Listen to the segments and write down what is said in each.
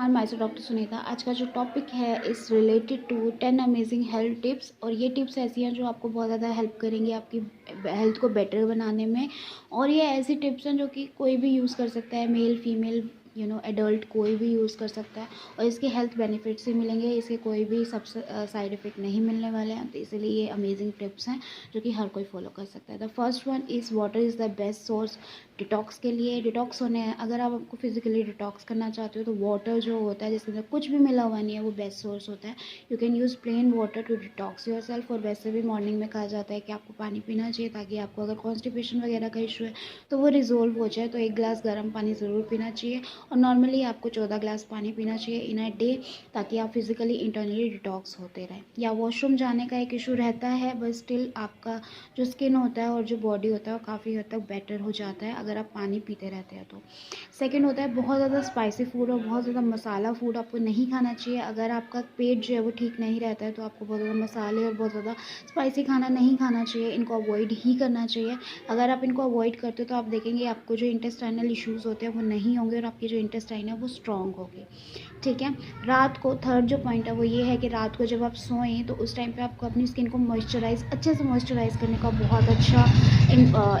Everyone, myself doctor Sunita. आज का जो टॉपिक है is related to 10 amazing health tips. और ये टिप्स ऐसी हैं जो आपको बहुत ज़्यादा हेल्प करेंगी आपकी हेल्थ को बेटर बनाने में। और ये ऐसी टिप्स हैं जो कि कोई भी यूज़ कर सकता है, मेल फीमेल एडल्ट कोई भी यूज़ कर सकता है। और इसके हेल्थ बेनिफिट्स ही मिलेंगे, इसके कोई भी साइड इफ़ेक्ट नहीं मिलने वाले हैं। तो इसीलिए ये अमेजिंग टिप्स हैं जो कि हर कोई फॉलो कर सकता है। The first one is water is the best source detox के लिए। डिटॉक्स होने हैं, अगर आप आपको फिजिकली डिटॉक्स करना चाहते हो तो वाटर जो होता है जिसके अंदर कुछ भी मिला हुआ नहीं है वो बेस्ट सोर्स होता है। You can use plain water to detox yourself. और वैसे भी मॉर्निंग में कहा जाता है कि आपको पानी पीना चाहिए ताकि आपको अगर कॉन्स्टिपेशन वगैरह का इशू है तो वो रिजोल्व हो जाए। तो 1 गिलास गर्म पानी ज़रूर पीना चाहिए। और नॉर्मली आपको 14 गिलास पानी पीना चाहिए इन अ डे, ताकि आप फिजिकली इंटरनली डिटॉक्स होते रहें। या वॉशरूम जाने का एक इशू रहता है, बट स्टिल आपका जो स्किन होता है और जो बॉडी होता है वो काफ़ी हद तक बेटर हो जाता है अगर आप पानी पीते रहते हैं तो। सेकंड होता है बहुत ज़्यादा स्पाइसी फूड और बहुत ज़्यादा मसाला फूड आपको नहीं खाना चाहिए। अगर आपका पेट जो है वो ठीक नहीं रहता है तो आपको बहुत ज़्यादा मसाले और बहुत ज़्यादा स्पाइसी खाना नहीं खाना चाहिए, इनको अवॉइड ही करना चाहिए। अगर आप इनको अवॉइड करते हो तो आप देखेंगे आपको जो इंटेस्टाइनल इश्यूज़ होते हैं वो नहीं होंगे और आपकी जो इंटेस्टाइन है वो स्ट्रॉन्ग होगी। ठीक है। रात को थर्ड जो पॉइंट है वो ये है कि रात को जब आप सोएं तो उस टाइम पे आपको अपनी स्किन को अच्छे से मॉइस्चराइज़ करने का बहुत अच्छा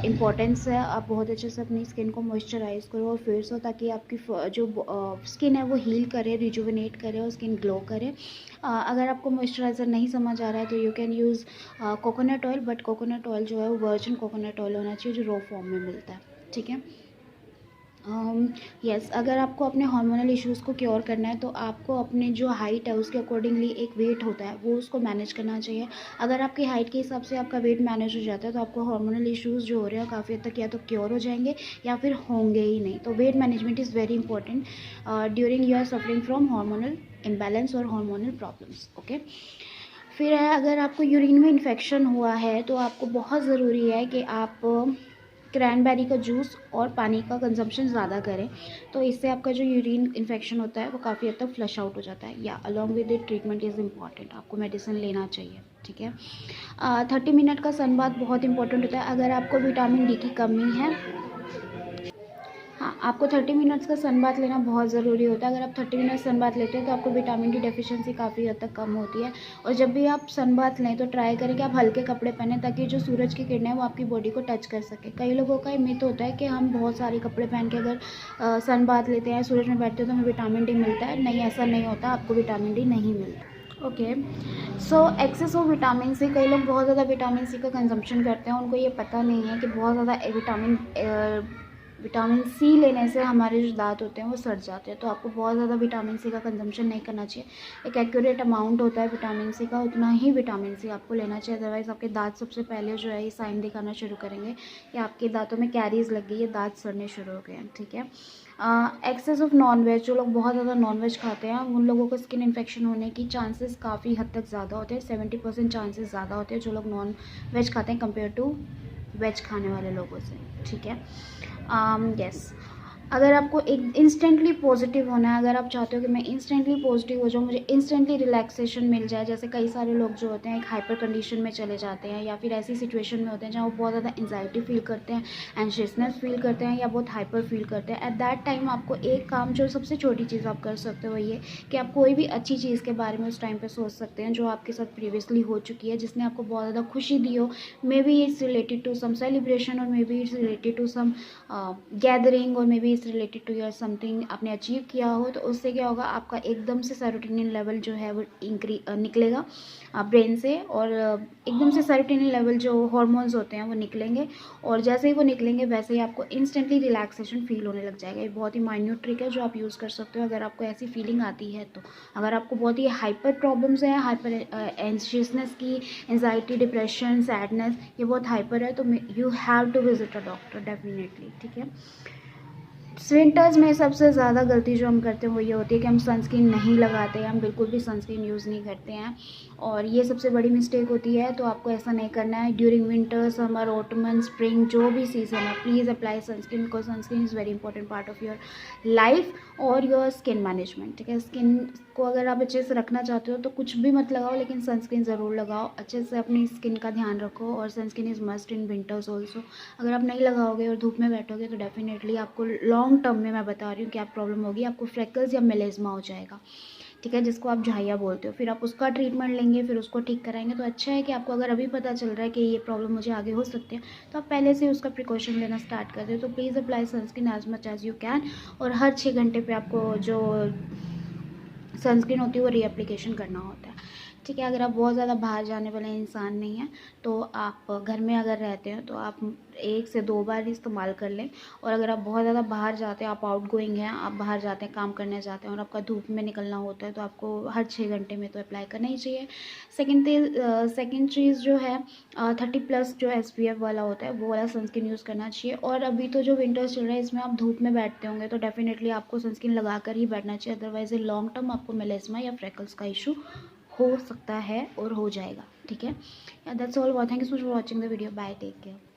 इम्पोर्टेंस है। आप बहुत अच्छे से अपनी स्किन को मॉइस्चराइज़ करो और फिर सो, ताकि आपकी जो स्किन है वो हील करे, रिजुविनेट करे और स्किन ग्लो करे। अगर आपको मॉइस्चराइज़र नहीं समझ आ रहा है तो you can use coconut oil, but coconut oil जो है वो वर्जिन कोकोनट ऑयल होना चाहिए जो रॉ फॉर्म में मिलता है। ठीक है। यस, अगर आपको अपने हार्मोनल इश्यूज़ को क्योर करना है तो आपको अपने जो हाइट है उसके अकॉर्डिंगली एक वेट होता है वो उसको मैनेज करना चाहिए। अगर आपकी हाइट के हिसाब से आपका वेट मैनेज हो जाता है तो आपको हार्मोनल इश्यूज़ जो हो रहे हैं काफ़ी हद तक या तो क्योर हो जाएंगे या फिर होंगे ही नहीं। तो weight management is very important during you are suffering from hormonal imbalance और हार्मोनल प्रॉब्लम्स। ओके। फिर है, अगर आपको यूरिन में इन्फेक्शन हुआ है तो आपको बहुत ज़रूरी है कि आप क्रैनबेरी का जूस और पानी का कंजम्पशन ज़्यादा करें। तो इससे आपका जो यूरिन इन्फेक्शन होता है वो काफ़ी हद तक फ्लश आउट हो जाता है। या along with it treatment is important, आपको मेडिसिन लेना चाहिए। ठीक है। 30 मिनट का सन बाथ बहुत इंपॉर्टेंट होता है। अगर आपको विटामिन डी की कमी है, हाँ, आपको 30 मिनट्स का सन बाथ लेना बहुत ज़रूरी होता है। अगर आप 30 मिनट सन बाथ लेते हैं तो आपको विटामिन डी डेफिशिएंसी काफ़ी हद तक कम होती है। और जब भी आप सन बाथ लें तो ट्राई करें कि आप हल्के कपड़े पहनें ताकि जो सूरज की किरणें हैं वो आपकी बॉडी को टच कर सके। कई लोगों का ये मिथ होता है कि हम बहुत सारे कपड़े पहन के अगर सन बाथ लेते हैं, सूरज में बैठते हैं तो हमें विटामिन डी मिलता है। नहीं, ऐसा नहीं होता, आपको विटामिन डी नहीं मिलता। Okay. So excess of vitamin C, कई लोग बहुत ज़्यादा विटामिन सी का कंजम्पशन करते हैं, उनको ये पता नहीं है कि बहुत ज़्यादा विटामिन सी लेने से हमारे जो दांत होते हैं वो सड़ जाते हैं। तो आपको बहुत ज़्यादा विटामिन सी का कंजम्पशन नहीं करना चाहिए। एक एक्यूरेट अमाउंट होता है विटामिन सी का, उतना ही विटामिन सी आपको लेना चाहिए। अदरवाइज़ आपके दांत सबसे पहले जो है ये साइन दिखाना शुरू करेंगे कि आपके दांतों में कैरीज लग गई है, दांत सड़ने शुरू हो गए हैं। ठीक है। एक्सेस ऑफ नॉन वेज, जो लोग बहुत ज़्यादा नॉन वेज खाते हैं उन लोगों को स्किन इन्फेक्शन होने की चांसेस काफ़ी हद तक ज़्यादा होते हैं। 70% चांसेस ज़्यादा होते हैं जो लोग नॉन वेज खाते हैं कंपेयर टू वेज खाने वाले लोगों से। ठीक है। यस, अगर आपको एक इंस्टेंटली पॉजिटिव होना है, अगर आप चाहते हो कि मैं इंस्टेंटली पॉजिटिव हो जाऊँ, मुझे इंस्टेंटली रिलैक्सेशन मिल जाए, जैसे कई सारे लोग जो होते हैं एक हाइपर कंडीशन में चले जाते हैं या फिर ऐसी सिचुएशन में होते हैं जहाँ वो बहुत ज़्यादा एंजाइटी फील करते हैं, एंशियसनेस फील करते हैं या बहुत हाइपर फील करते हैं। एट दैट टाइम आपको एक काम, जो सबसे छोटी चीज़ आप कर सकते हो ये कि आप कोई भी अच्छी चीज़ के बारे में उस टाइम पर सोच सकते हैं जो आपके साथ प्रीवियसली हो चुकी है, जिसने आपको बहुत ज़्यादा खुशी दी हो। Maybe it's related to some celebration और maybe it's related to some gathering और maybe it's related to your something आपने अचीव किया हो। तो उससे क्या होगा, आपका एकदम से सेरोटोनिन लेवल जो है वो निकलेगा ब्रेन से, और एकदम से सेरोटोनिन लेवल जो हॉर्मोन्स होते हैं वो निकलेंगे। और जैसे ही वो निकलेंगे वैसे ही आपको इंस्टेंटली रिलैक्सेशन फील होने लग जाएगा। ये बहुत ही माइन्यूट ट्रिक है जो आप यूज़ कर सकते हो अगर आपको ऐसी फीलिंग आती है तो। अगर आपको बहुत ही हाइपर प्रॉब्लम्स हैं, हाइपर एंशियसनेस की, एंजाइटी, डिप्रेशन, सैडनेस, ये बहुत हाइपर है, तो you have to visit a doctor definitely. ठीक है। विंटर्स में सबसे ज़्यादा गलती जो हम करते हैं वो ये होती है कि हम सनस्क्रीन नहीं लगाते हैं, हम बिल्कुल भी सनस्क्रीन यूज़ नहीं करते हैं, और ये सबसे बड़ी मिस्टेक होती है। तो आपको ऐसा नहीं करना है। During winter, summer, ottoman, spring, जो भी सीज़न है, please apply sunscreen, because sunscreen is very important part of your life और योर स्किन मैनेजमेंट। ठीक है। स्किन को अगर आप अच्छे से रखना चाहते हो तो कुछ भी मत लगाओ, लेकिन सनस्क्रीन ज़रूर लगाओ। अच्छे से अपनी स्किन का ध्यान रखो, और sunscreen is must in winters also. अगर आप नहीं लगाओगे और धूप में बैठोगे तो डेफिनेटली आपको लॉन्ग लॉन्ग टर्म में मैं बता रही हूँ क्या प्रॉब्लम होगी, आपको फ्रेकल्स या मेलेस्मा हो जाएगा, ठीक है, जिसको आप झाइया बोलते हो। फिर आप उसका ट्रीटमेंट लेंगे, फिर उसको ठीक कराएंगे। तो अच्छा है कि आपको अगर अभी पता चल रहा है कि ये प्रॉब्लम मुझे आगे हो सकती है, तो आप पहले से उसका प्रिकॉशन लेना स्टार्ट कर दो। तो please apply sunscreen as much as you can, और हर 6 घंटे पे आपको जो सनस्क्रीन होती है वो रीएप्लीकेशन करना होता है, ठीक है। अगर आप बहुत ज़्यादा बाहर जाने वाले इंसान नहीं हैं, तो आप घर में अगर रहते हैं तो आप 1 से 2 बार इस्तेमाल कर लें। और अगर आप बहुत ज़्यादा बाहर जाते हैं, आप आउट गोइंग हैं, आप बाहर जाते हैं, काम करने जाते हैं और आपका धूप में निकलना होता है, तो आपको हर 6 घंटे में तो अप्लाई करना ही चाहिए। सेकेंड चीज़ जो है 30+ जो SPF वाला होता है वो वाला सनस्क्रीन यूज़ करना चाहिए। और अभी तो जो विंटर्स चल रहा है इसमें आप धूप में बैठते होंगे, तो डेफिनेटली आपको सनस्क्रीन लगा कर ही बैठना चाहिए, अदरवाइज लॉन्ग टर्म आपको मेलेस्मा या फ्रेकल्स का इशू हो सकता है और हो जाएगा, ठीक है। That's all, thank you so much for watching the video, bye, take care.